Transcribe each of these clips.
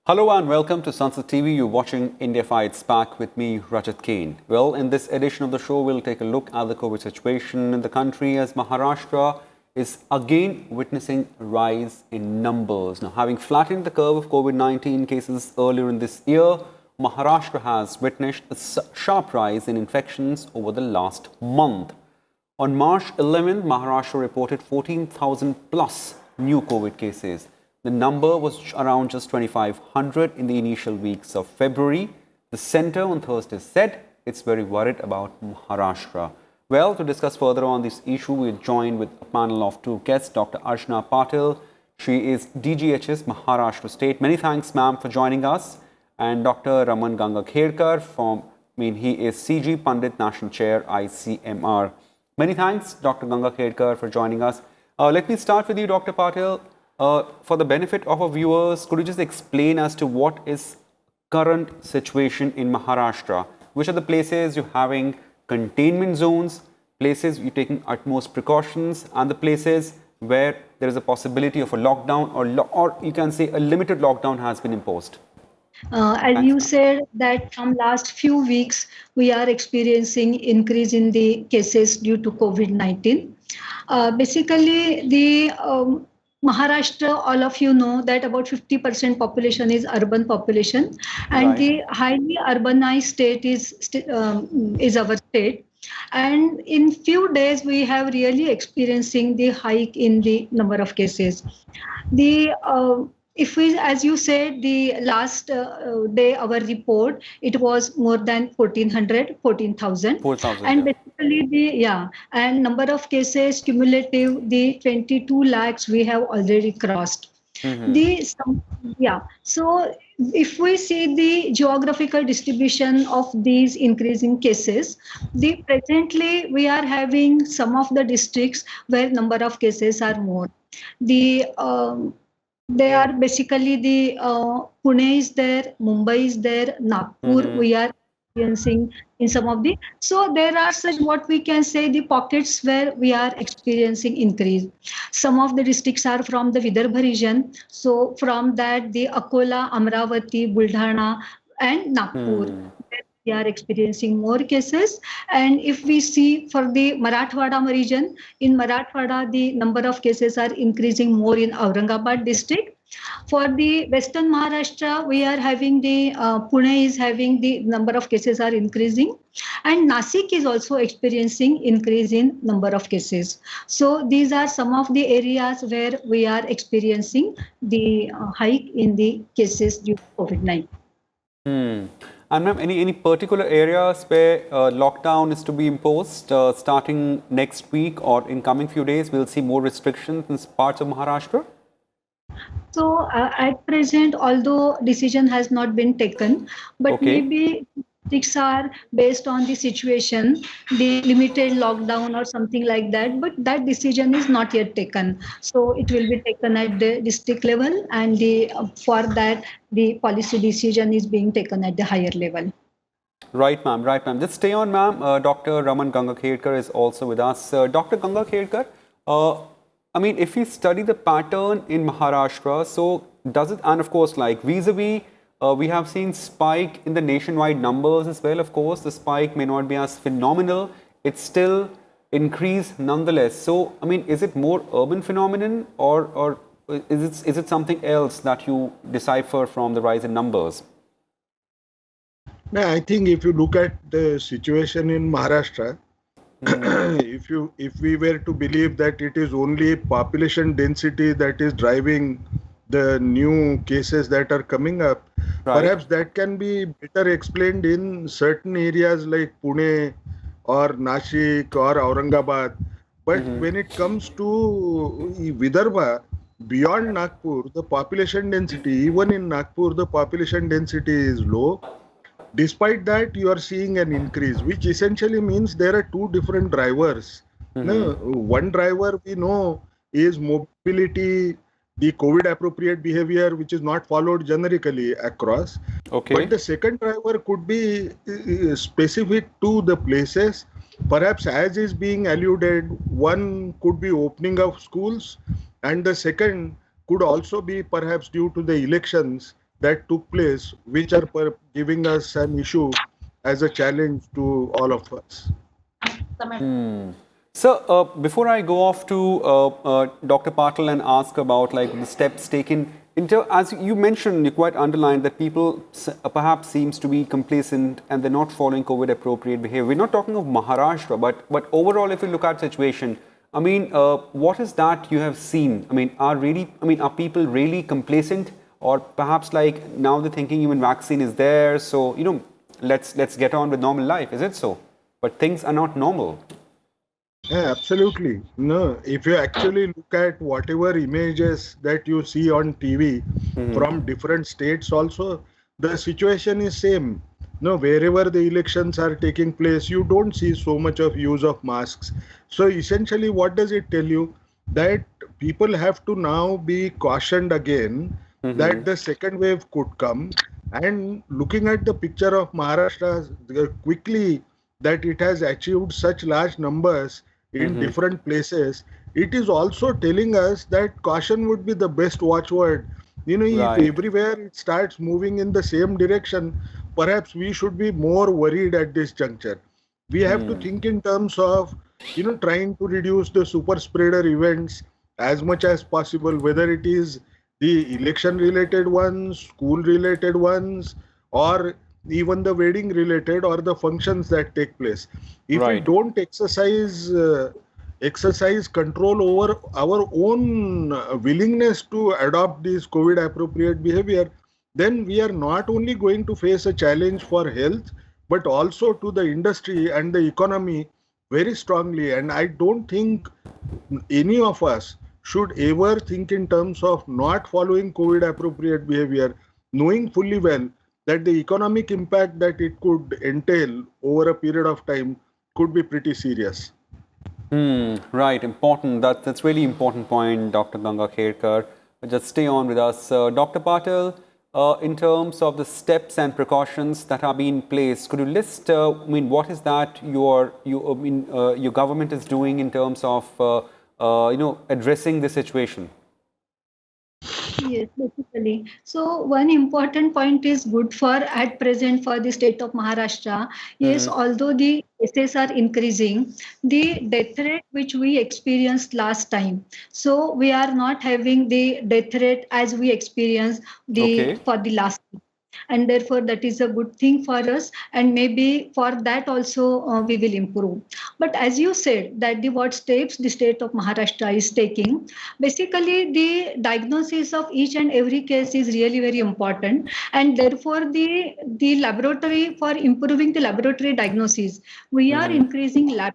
Hello and welcome to Sunset TV. You're watching India Fights Back with me, Rajat Kane. Well, in this edition of the show, we'll take a look at the COVID situation in the country as Maharashtra is again witnessing a rise in numbers. Now, having flattened the curve of COVID-19 cases earlier in this year, Maharashtra has witnessed a sharp rise in infections over the last month. On March 11th, Maharashtra reported 14,000 plus new COVID cases. The number was around just 2,500 in the initial weeks of February. The centre on Thursday said it's very worried about Maharashtra. Well, to discuss further on this issue, we're joined with a panel of two guests, Dr. Archana Patil. She is DGHS Maharashtra State. Many thanks, ma'am, for joining us. And Dr. Raman Gangakherkar he is CG Pandit National Chair, ICMR. Many thanks, Dr. Gangakherkar, for joining us. Let me start with you, Dr. Patil. For the benefit of our viewers, could you just explain as to what is current situation in Maharashtra? Which are the places you're having containment zones, places you're taking utmost precautions, and the places where there is a possibility of a lockdown or you can say a limited lockdown has been imposed? As Thanks, you ma'am. said that from last few weeks, we are experiencing increase in the cases due to COVID-19. Basically, the Maharashtra, all of you know that about 50% population is urban population, and Right. the highly urbanized state is our state. And in few days, we have really experiencing the hike in the number of cases. The if we, as you said, the last day our report, it was more than 1400, 14,000, 4,000, and yeah. basically the and number of cases cumulative, the 22 lakhs we have already crossed. Mm-hmm. The some, yeah. So if we see the geographical distribution of these increasing cases, the presently we are having some of the districts where number of cases are more. The they are basically the Pune is there, Mumbai is there, Nagpur Mm-hmm. we are experiencing in some of the. So there are such what we can say the pockets where we are experiencing increase. Some of the districts are from the Vidarbha region. So from that the Akola, Amravati, Buldhana, and Nagpur. Hmm. We are experiencing more cases, and if we see for the Marathwada region, in Marathwada the number of cases are increasing more in Aurangabad district. For the Western Maharashtra, we are having the Pune is having the number of cases are increasing, and Nasik is also experiencing increase in number of cases. So these are some of the areas where we are experiencing the hike in the cases due to COVID-19. Hmm. And ma'am, any particular areas where lockdown is to be imposed starting next week or in coming few days? We'll see more restrictions in parts of Maharashtra. So at present, although decision has not been taken, but Okay. maybe districts are based on the situation, the limited lockdown or something like that. But that decision is not yet taken. So it will be taken at the district level, and the for that the policy decision is being taken at the higher level. Right, ma'am. Right, ma'am. Just stay on, ma'am. Dr. Raman Gangakherkar is also with us. Dr. Gangakherkar, uh, if we study the pattern in Maharashtra, so does it, and of course, like vis-a-vis, we have seen spike in the nationwide numbers as well. Of course, the spike may not be as phenomenal. It's still increased nonetheless. So, is it more urban phenomenon or is it something else that you decipher from the rise in numbers? No, I think if you look at the situation in Maharashtra, if we were to believe that it is only population density that is driving the new cases that are coming up, Right. perhaps that can be better explained in certain areas like Pune or Nashik or Aurangabad. But when it comes to Vidarbha, beyond Nagpur, the population density, even in Nagpur, the population density is low. Despite that, you are seeing an increase, which essentially means there are two different drivers. Mm-hmm. No, one driver we know is mobility, the COVID appropriate behavior, which is not followed generically across. But Okay. the second driver could be specific to the places. Perhaps, as is being alluded, one could be opening of schools, and the second could also be perhaps due to the elections that took place, which are giving us an issue as a challenge to all of us. So, before I go off to Dr. Patil and ask about like the steps taken, as you mentioned, you quite underlined that people perhaps seems to be complacent and they're not following COVID appropriate behavior. We're not talking of Maharashtra, but overall, if you look at situation, I mean, what is that you have seen? I mean, are people really complacent, or perhaps like now they're thinking even vaccine is there, so let's get on with normal life. Is it so? But things are not normal. Yeah, absolutely. No, if you actually look at whatever images that you see on TV from different states also, the situation is same. No, wherever the elections are taking place, you don't see so much of use of masks. So essentially, what does it tell you? That people have to now be cautioned again that the second wave could come. And looking at the picture of Maharashtra quickly, that it has achieved such large numbers in different places, it is also telling us that caution would be the best watchword. If Right. everywhere it starts moving in the same direction, perhaps we should be more worried at this juncture. We have to think in terms of, trying to reduce the super spreader events as much as possible, whether it is the election related ones, school related ones, or even the wedding related or the functions that take place. If we Right. don't exercise control over our own willingness to adopt this COVID appropriate behavior, then we are not only going to face a challenge for health, but also to the industry and the economy very strongly. And I don't think any of us should ever think in terms of not following COVID appropriate behavior, knowing fully well that the economic impact that it could entail over a period of time could be pretty serious. Right, important. That's really important point, Dr. Ganga Kherkar. Just stay on with us. Dr. Patil, in terms of the steps and precautions that are being placed, could you list, what is that your government is doing in terms of, addressing the situation? Yes, basically. So one important point is good for at present for the state of Maharashtra. Yes, although the cases are increasing, the death rate which we experienced last time. So we are not having the death rate as we experienced the Okay. for the last year. And therefore that is a good thing for us, and maybe for that also we will improve. But as you said that the what steps the state of Maharashtra is taking, basically the diagnosis of each and every case is really very important, and therefore the laboratory, for improving the laboratory diagnosis, we are increasing lab.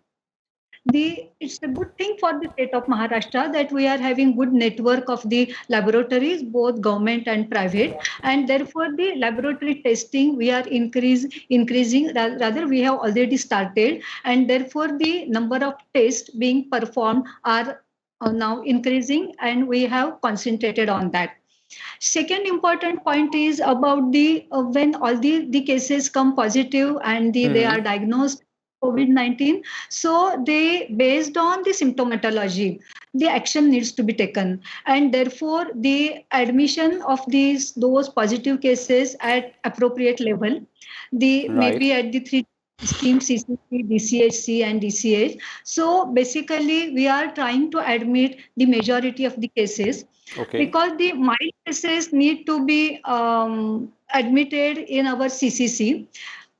It's a good thing for the state of Maharashtra that we are having good network of the laboratories, both government and private, and therefore the laboratory testing we are increasing. Rather, we have already started, and therefore the number of tests being performed are now increasing, and we have concentrated on that. Second important point is about the when all the cases come positive and they are diagnosed COVID-19. So they, based on the symptomatology, the action needs to be taken, and therefore the admission of those positive cases at appropriate level, the Right. maybe at the three scheme CCC, DCHC, and DCH. So basically, we are trying to admit the majority of the cases, Okay. because the mild cases need to be admitted in our CCC.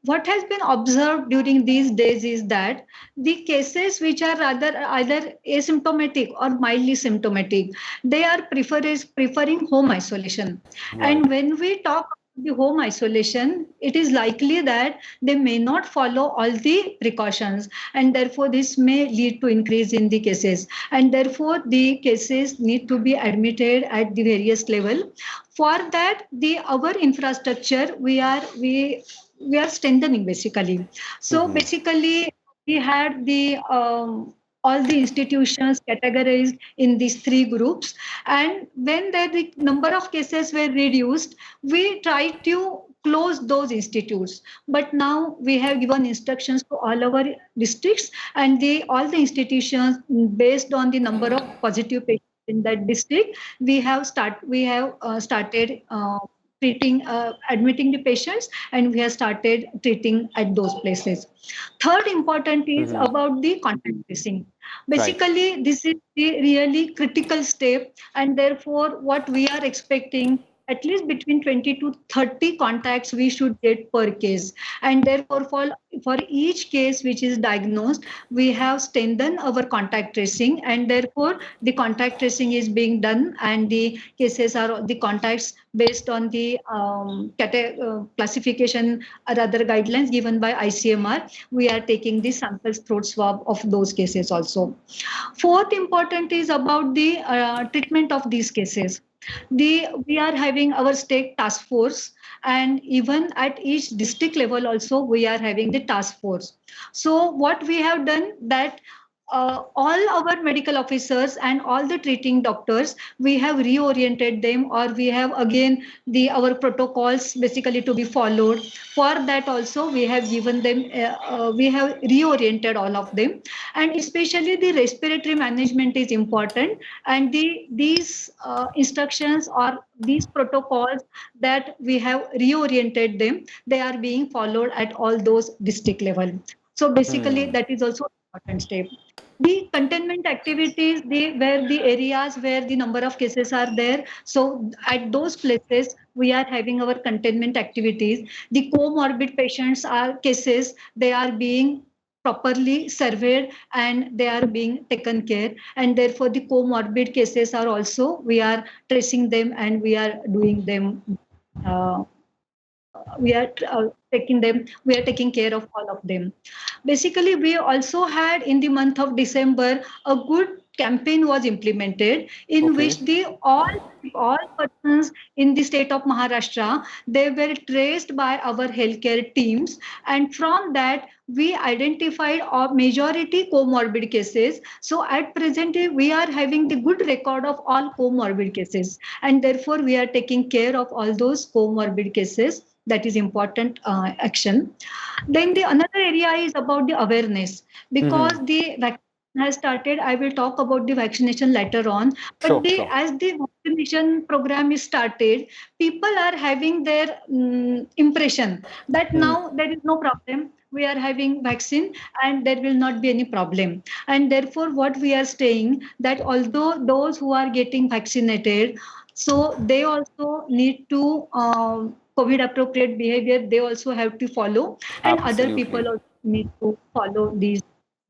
What has been observed during these days is that the cases which are rather either asymptomatic or mildly symptomatic, they are preferring home isolation. Right. And when we talk about the home isolation, it is likely that they may not follow all the precautions, and therefore this may lead to increase in the cases, and therefore the cases need to be admitted at the various level. For that, the our infrastructure we are strengthening basically. So basically, we had the all the institutions categorized in these three groups, and when the number of cases were reduced, we tried to close those institutes. But now we have given instructions to all our districts, and all the institutions, based on the number of positive patients in that district, we have started admitting the patients, and we have started treating at those places. Third important is about the contact tracing. Right. Basically, this is the really critical step, and therefore, what we are expecting, at least between 20 to 30 contacts we should get per case. And therefore, for each case which is diagnosed, we have strengthened our contact tracing, and therefore the contact tracing is being done, and the cases are the contacts based on the classification or other guidelines given by ICMR. We are taking the samples throat swab of those cases also. Fourth important is about the treatment of these cases. We are having our state task force, and even at each district level also we are having the task force. So what we have done that all our medical officers and all the treating doctors, we have reoriented them, or we have again the our protocols basically to be followed. For that also we have given them we have reoriented all of them, and especially the respiratory management is important, and these instructions or these protocols that we have reoriented them, they are being followed at all those district level. So basically that is also important step. The containment activities, where the areas where the number of cases are there, so at those places we are having our containment activities. The comorbid patients are cases, they are being properly surveyed and they are being taken care, and therefore the comorbid cases are also, we are tracing them and we are doing them, uh, we are taking care of all of them. Basically, we also had in the month of December a good campaign was implemented, in Okay. which the all persons in the state of Maharashtra, they were traced by our healthcare teams, and from that we identified a majority comorbid cases. So at present we are having the good record of all comorbid cases, and therefore we are taking care of all those comorbid cases. That is important action. Then the another area is about the awareness, because the vaccine has started. I will talk about the vaccination later on. But Sure, sure. as the vaccination program is started, people are having their impression that now there is no problem. We are having vaccine and there will not be any problem. And therefore, what we are saying that although those who are getting vaccinated, so they also need to COVID appropriate behavior, they also have to follow, and other people Absolutely. also need to follow these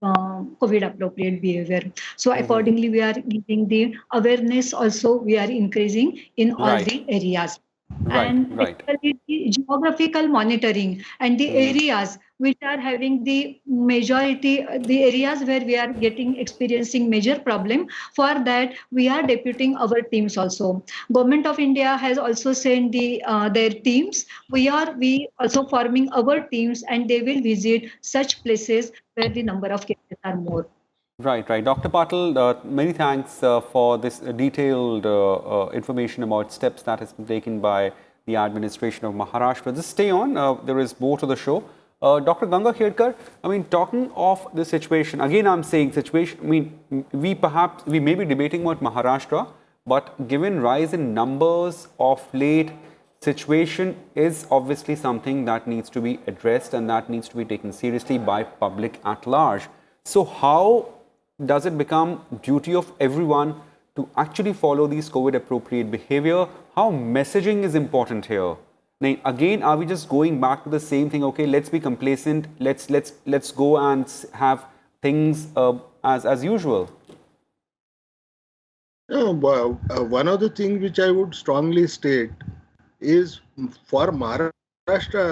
COVID appropriate behavior. So accordingly, we are giving the awareness also, we are increasing in all Right, the areas. right, And right. basically the geographical monitoring and the areas which are having the majority, the areas where we are getting experiencing major problem, for that we are deputing our teams also. Government of India has also sent their teams. We also forming our teams, and they will visit such places where the number of cases are more. Right, right. Dr. Patil, many thanks for this detailed information about steps that has been taken by the administration of Maharashtra. Just stay on. There is more to the show. Dr. Ganga Khedkar, I mean, talking of the situation, again, I'm saying situation, I mean, we may be debating about Maharashtra, but given rise in numbers of late, situation is obviously something that needs to be addressed and that needs to be taken seriously by public at large. So how does it become duty of everyone to actually follow these COVID appropriate behavior? How messaging is important here? Now, again, are we just going back to the same thing? Okay, let's be complacent. Let's go and have things as usual. No, one of the things which I would strongly state is for Maharashtra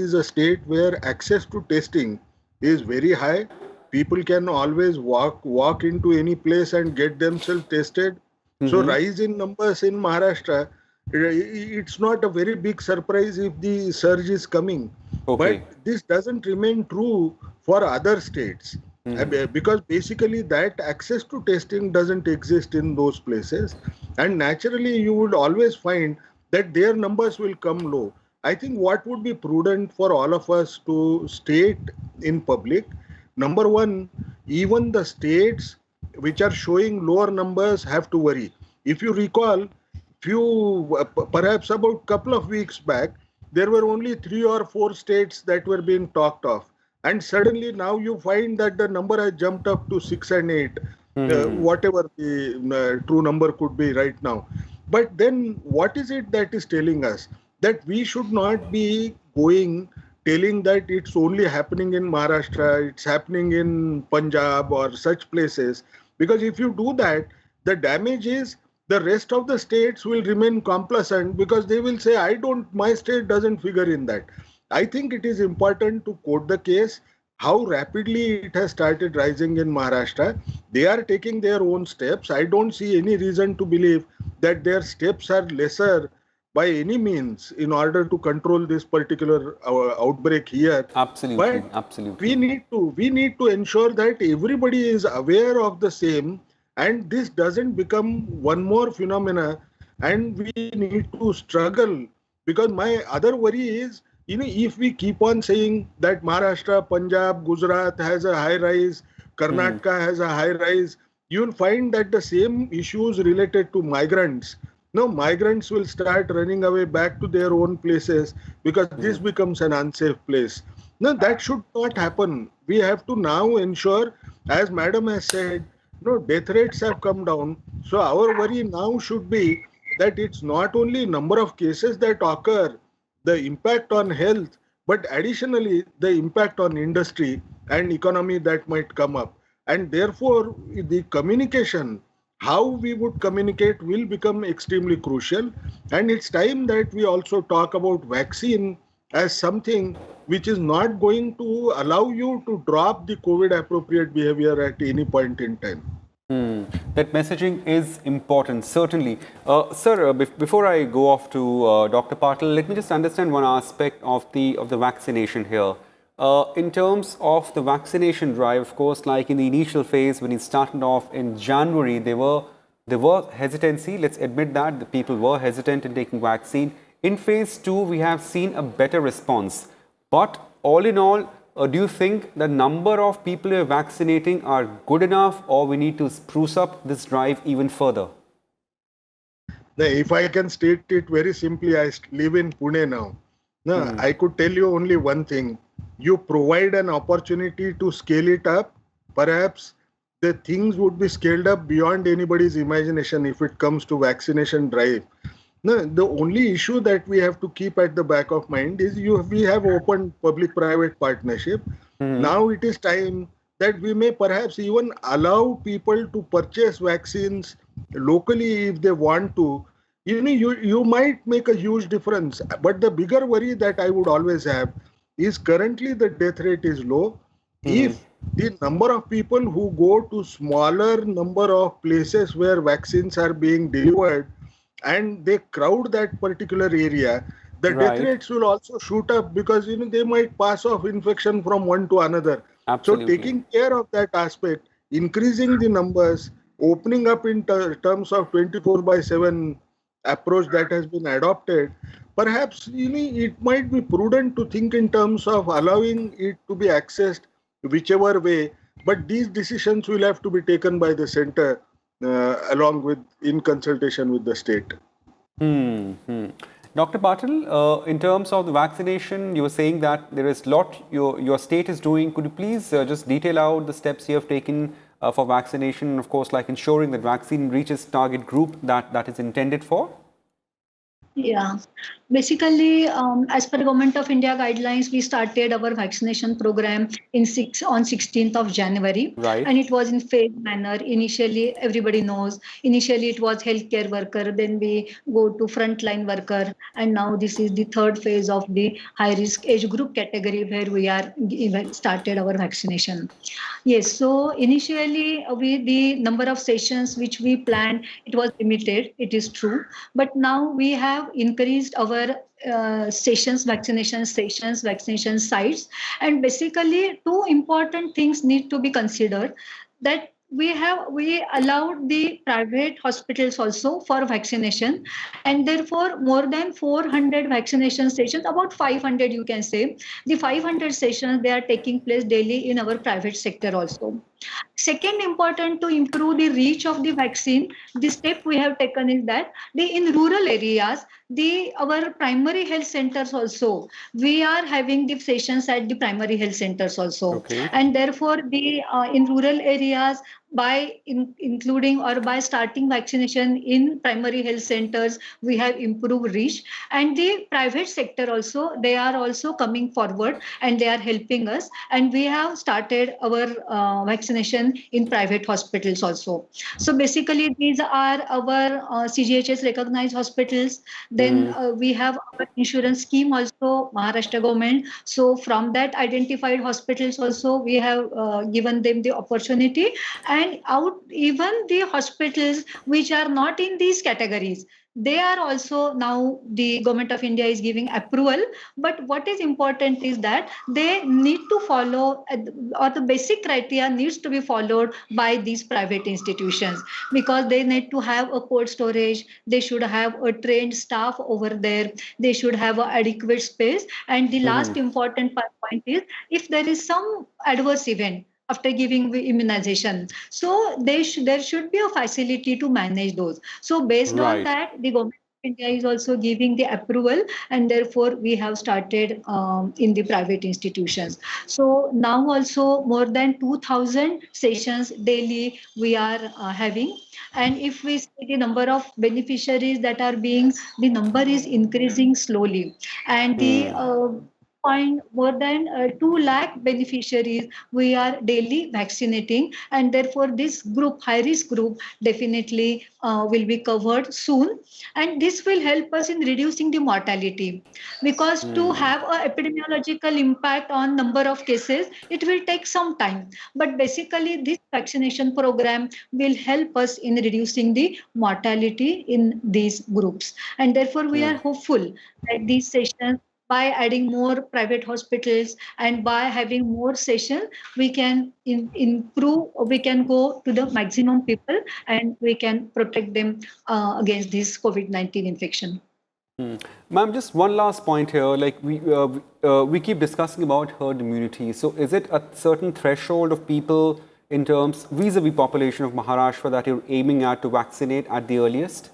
is a state where access to testing is very high. People can always walk into any place and get themselves tested. So rise in numbers in Maharashtra, it's not a very big surprise if the surge is coming. But Okay. this doesn't remain true for other states. Because basically that access to testing doesn't exist in those places, and naturally you would always find that their numbers will come low. I think what would be prudent for all of us to state in public, number one, even the states which are showing lower numbers have to worry. If you recall, perhaps about couple of weeks back, there were only 3 or 4 states that were being talked of, and suddenly now you find that the number has jumped up to 6 and 8, whatever the true number could be right now. But then, what is it that is telling us that we should not be telling that it's only happening in Maharashtra, it's happening in Punjab or such places? Because if you do that, the damage is the rest of the states will remain complacent because they will say, my state doesn't figure in that. I think it is important to quote the case, how rapidly it has started rising in Maharashtra. They are taking their own steps. I don't see any reason to believe that their steps are lesser by any means in order to control this particular outbreak here. Absolutely, But absolutely. we need to ensure that everybody is aware of the same, and this doesn't become one more phenomena, and we need to struggle. Because my other worry is, if we keep on saying that Maharashtra, Punjab, Gujarat has a high rise, Karnataka has a high rise, you'll find that the same issues related to migrants, no, migrants will start running away back to their own places because this becomes an unsafe place. No, that should not happen. We have to now ensure, as Madam has said, death rates have come down. So our worry now should be that it's not only number of cases that occur, the impact on health, but additionally the impact on industry and economy that might come up. And therefore, the communication, how we would communicate, will become extremely crucial. And it's time that we also talk about vaccine as something which is not going to allow you to drop the COVID appropriate behavior at any point in time. That messaging is important, certainly. Sir, before I go off to Dr. Patil, let me just understand one aspect of the vaccination here. In terms of the vaccination drive, of course, like in the initial phase when it started off in January, there were hesitancy. Let's admit that the people were hesitant in taking vaccine. In phase 2, we have seen a better response. But all in all, do you think the number of people who are vaccinating are good enough, or we need to spruce up this drive even further? If I can state it very simply, I live in Pune now. I could tell you only one thing. You provide an opportunity to scale it up, perhaps the things would be scaled up beyond anybody's imagination if it comes to vaccination drive. No, the only issue that we have to keep at the back of mind is we have opened public-private partnership. Now it is time that we may perhaps even allow people to purchase vaccines locally if they want to. You might make a huge difference. But the bigger worry that I would always have is currently the death rate is low. If the number of people who go to smaller number of places where vaccines are being delivered and they crowd that particular area, the death rates will also shoot up because they might pass off infection from one to another. Absolutely. So taking care of that aspect, increasing the numbers, opening up in terms of 24/7 approach that has been adopted, perhaps it might be prudent to think in terms of allowing it to be accessed whichever way, but these decisions will have to be taken by the center along with in consultation with the state. Dr. Patil, in terms of the vaccination, you were saying that there is a lot your state is doing. Could you please just detail out the steps you have taken for vaccination, of course, like ensuring that vaccine reaches target group that is intended for? Yeah, basically, as per Government of India guidelines, we started our vaccination program on 16th of January. Right. And it was in phased manner. Initially, everybody knows, initially it was healthcare worker, then we go to frontline worker, and now this is the third phase of the high risk age group category where we are started our vaccination. Yes, so initially the number of sessions which we planned, it was limited, it is true, but now we have increased our vaccination sites, and basically two important things need to be considered, that we allowed the private hospitals also for vaccination, and therefore more than 400 vaccination stations, about 500 you can say, the 500 sessions they are taking place daily in our private sector also. Second, important to improve the reach of the vaccine, the step we have taken is that in rural areas, our primary health centers also, we are having the sessions at the primary health centers also, Okay. and therefore the in rural areas, by including or by starting vaccination in primary health centers, we have improved reach. And the private sector also, they are also coming forward and they are helping us, and we have started our vaccination in private hospitals also. So basically these are our CGHS recognized hospitals. Then Hmm. we have our insurance scheme also, Maharashtra government. So from that identified hospitals also, we have given them the opportunity. And out, even the hospitals which are not in these categories, they are also now the government of India is giving approval. But what is important is that they need to follow, or the basic criteria needs to be followed by these private institutions, because they need to have a cold storage, they should have a trained staff over there, they should have a adequate space. And the Hmm. last important point is, if there is some adverse event after giving the immunization, so there should be a facility to manage those. So based on Right. that, the government of India is also giving the approval, and therefore we have started in the private institutions. So now also more than 2,000 sessions daily we are having. And if we see the number of beneficiaries that are being, the number is increasing slowly. And the Hmm. point, more than 2 lakh beneficiaries we are daily vaccinating, and therefore this group, high risk group, definitely will be covered soon. And this will help us in reducing the mortality, because to Hmm. have a epidemiological impact on number of cases, it will take some time. But basically this vaccination program will help us in reducing the mortality in these groups. And therefore we Hmm. are hopeful that these sessions, by adding more private hospitals and by having more sessions, we can improve, we can go to the maximum people, and we can protect them against this COVID-19 infection. Hmm. Ma'am, just one last point here. Like we keep discussing about herd immunity. So is it a certain threshold of people in terms vis-a-vis population of Maharashtra that you're aiming at to vaccinate at the earliest?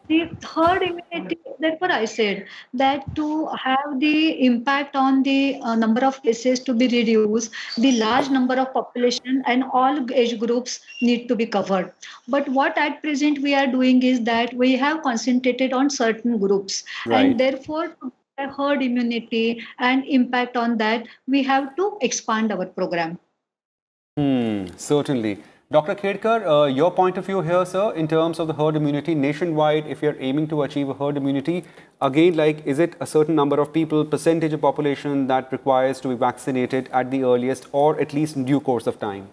The herd immunity, therefore I said that to have the impact on the number of cases to be reduced, the large number of population and all age groups need to be covered. But what at present we are doing is that we have concentrated on certain groups, and Right. therefore to have herd immunity and impact on that, we have to expand our program. Hmm, certainly. Dr. Khedkar, your point of view here, sir, in terms of the herd immunity nationwide, if you're aiming to achieve a herd immunity, again, like, is it a certain number of people, percentage of population that requires to be vaccinated at the earliest or at least in due course of time?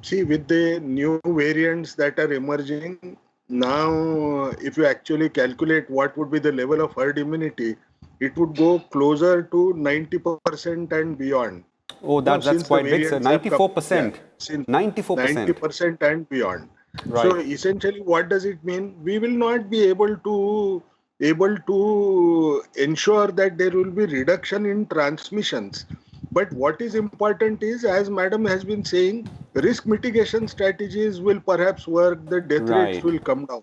See, with the new variants that are emerging now, if you actually calculate what would be the level of herd immunity, it would go closer to 90% and beyond. Oh, No, that's since the quite big, sir. variants have come, yeah, 94%. since 94%. 90% and beyond. So Right. essentially, what does it mean? We will not be able to ensure that there will be reduction in transmissions. But what is important is, as Madam has been saying, risk mitigation strategies will perhaps work. The death rates Right. will come down.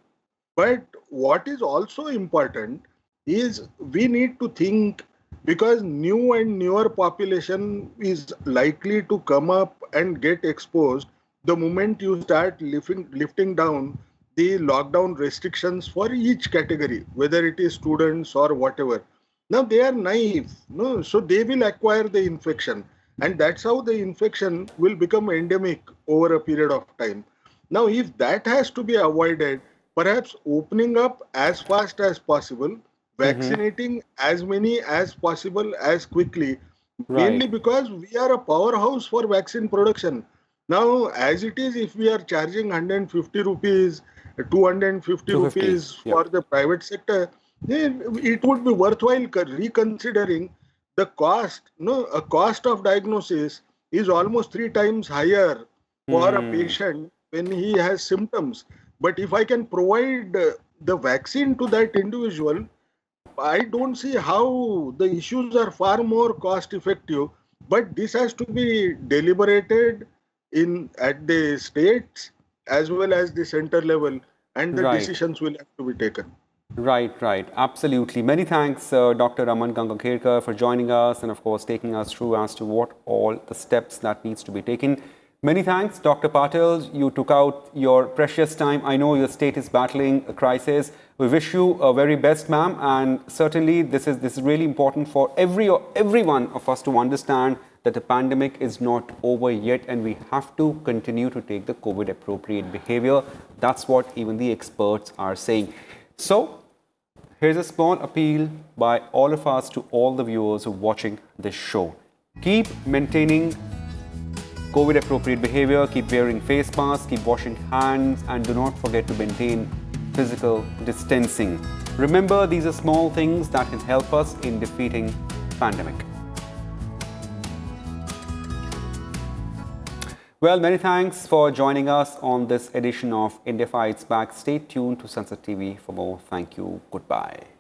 But what is also important is we need to think, because new and newer population is likely to come up and get exposed the moment you start lifting down the lockdown restrictions for each category, whether it is students or whatever. Now they are naive, no, so they will acquire the infection, and that's how the infection will become endemic over a period of time. Now, if that has to be avoided, perhaps opening up as fast as possible, Mm-hmm. vaccinating as many as possible as quickly, mainly Right. because we are a powerhouse for vaccine production. Now, as it is, if we are charging 150 rupees, 250 250. rupees Yep. for the private sector, then it would be worthwhile reconsidering the cost. No, a cost of diagnosis is almost 3 times higher for a Hmm. patient when he has symptoms. But if I can provide the vaccine to that individual, I don't see how the issues are far more cost effective But this has to be deliberated at the states as well as the center level, and the Right. decisions will have to be taken. Right. Absolutely. Many thanks, Dr. Raman Gangakherkar, for joining us and, of course, taking us through as to what all the steps that needs to be taken. Many thanks, Dr. Patil. You took out your precious time. I know your state is battling a crisis. We wish you a very best, ma'am. And certainly, this is really important for every one of us to understand that the pandemic is not over yet, and we have to continue to take the COVID appropriate behavior. That's what even the experts are saying. So, here's a small appeal by all of us to all the viewers who are watching this show. Keep maintaining COVID appropriate behavior, keep wearing face masks, keep washing hands, and do not forget to maintain physical distancing. Remember, these are small things that can help us in defeating pandemic. Well, many thanks for joining us on this edition of India Fights Back. Stay tuned to Sunset TV for more. Thank you. Goodbye.